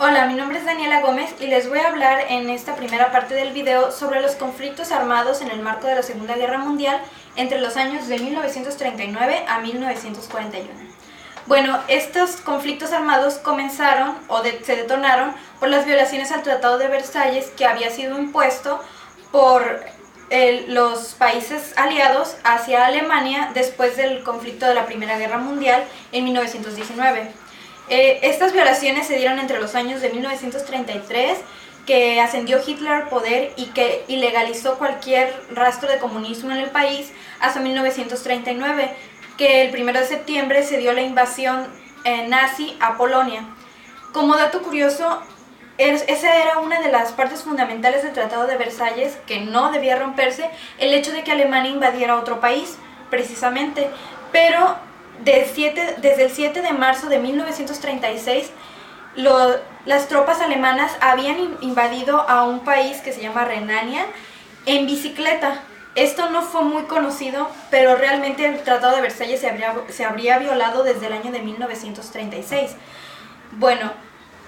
Hola, mi nombre es Daniela Gómez y les voy a hablar en esta primera parte del video sobre los conflictos armados en el marco de la Segunda Guerra Mundial entre los años de 1939 a 1941. Bueno, estos conflictos armados comenzaron se detonaron por las violaciones al Tratado de Versalles que había sido impuesto por los países aliados hacia Alemania después del conflicto de la Primera Guerra Mundial en 1919. Estas violaciones se dieron entre los años de 1933, que ascendió Hitler al poder y que ilegalizó cualquier rastro de comunismo en el país, hasta 1939, que el 1 de septiembre se dio la invasión nazi a Polonia. Como dato curioso, esa era una de las partes fundamentales del Tratado de Versalles, que no debía romperse, el hecho de que Alemania invadiera otro país, precisamente, pero desde el 7 de marzo de 1936, las tropas alemanas habían invadido a un país que se llama Renania en bicicleta. Esto no fue muy conocido, pero realmente el Tratado de Versalles se habría violado desde el año de 1936. Bueno,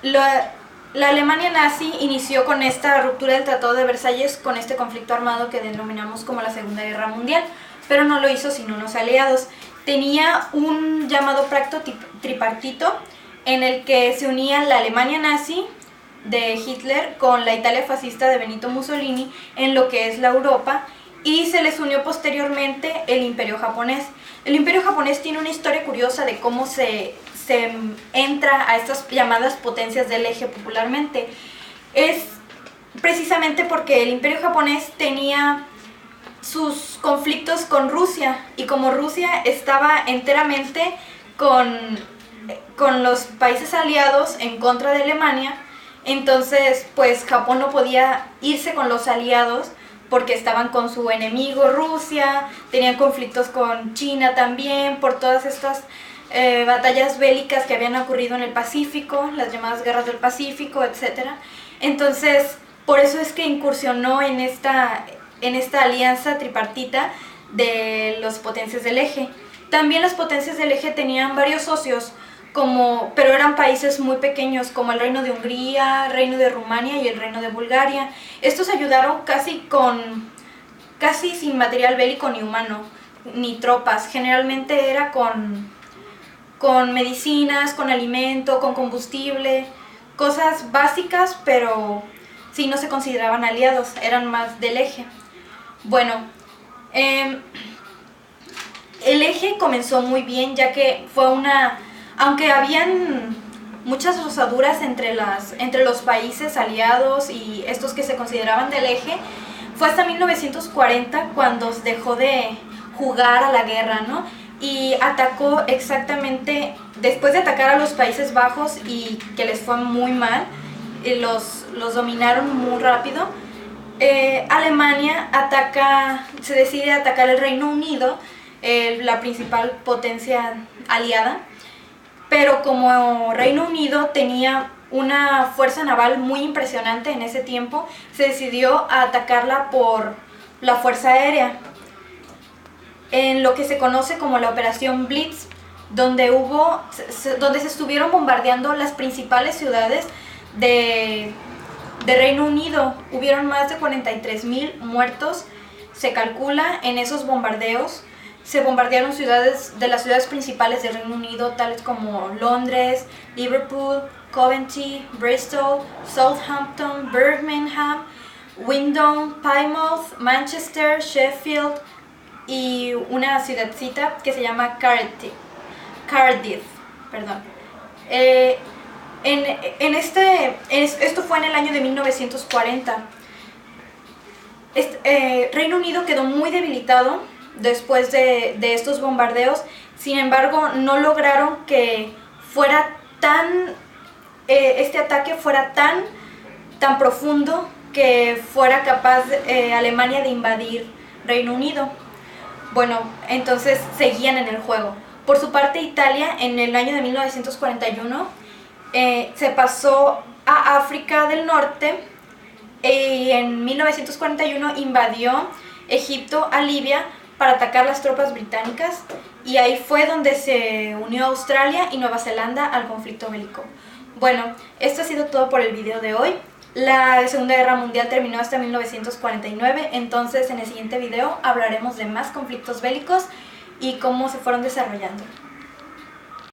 la Alemania nazi inició con esta ruptura del Tratado de Versalles, con este conflicto armado que denominamos como la Segunda Guerra Mundial, pero no lo hizo sin unos aliados. Tenía un llamado pacto tripartito en el que se unía la Alemania nazi de Hitler con la Italia fascista de Benito Mussolini en lo que es la Europa, y se les unió posteriormente el Imperio japonés. El Imperio japonés tiene una historia curiosa de cómo se entra a estas llamadas potencias del eje popularmente. Es precisamente porque el Imperio japonés tenía sus conflictos con Rusia, y como Rusia estaba enteramente con los países aliados en contra de Alemania, entonces pues Japón no podía irse con los aliados porque estaban con su enemigo Rusia, tenían conflictos con China también por todas estas batallas bélicas que habían ocurrido en el Pacífico, las llamadas guerras del Pacífico, etc. Entonces, por eso es que incursionó en esta alianza tripartita de las potencias del eje. También las potencias del eje tenían varios socios, pero eran países muy pequeños, como el Reino de Hungría, el Reino de Rumania y el Reino de Bulgaria. Estos ayudaron casi sin material bélico ni humano, ni tropas. Generalmente era con medicinas, con alimento, con combustible, cosas básicas, pero sí no se consideraban aliados, eran más del eje. Bueno, el eje comenzó muy bien, ya que aunque habían muchas rozaduras entre los países aliados y estos que se consideraban del eje, fue hasta 1940 cuando dejó de jugar a la guerra, ¿no? Y atacó exactamente, después de atacar a los Países Bajos y que les fue muy mal, los dominaron muy rápido. Alemania se decide atacar el Reino Unido, la principal potencia aliada, pero como Reino Unido tenía una fuerza naval muy impresionante en ese tiempo, se decidió a atacarla por la fuerza aérea, en lo que se conoce como la Operación Blitz, donde se estuvieron bombardeando las principales ciudades de Reino Unido. Hubieron más de 43,000 muertos, se calcula, en esos bombardeos. Se bombardearon de las ciudades principales del Reino Unido, tales como Londres, Liverpool, Coventry, Bristol, Southampton, Birmingham, Windom, Plymouth, Manchester, Sheffield y una ciudadcita que se llama Cardiff. Esto fue en el año de 1940. Reino Unido quedó muy debilitado después de estos bombardeos. Sin embargo, no lograron que este ataque fuera tan profundo que fuera capaz Alemania de invadir Reino Unido. Bueno, entonces seguían en el juego. Por su parte, Italia, en el año de 1941, se pasó a África del Norte, y en 1941 invadió Egipto a Libia para atacar las tropas británicas, y ahí fue donde se unió Australia y Nueva Zelanda al conflicto bélico. Bueno, esto ha sido todo por el video de hoy. La Segunda Guerra Mundial terminó hasta 1949, entonces en el siguiente video hablaremos de más conflictos bélicos y cómo se fueron desarrollando.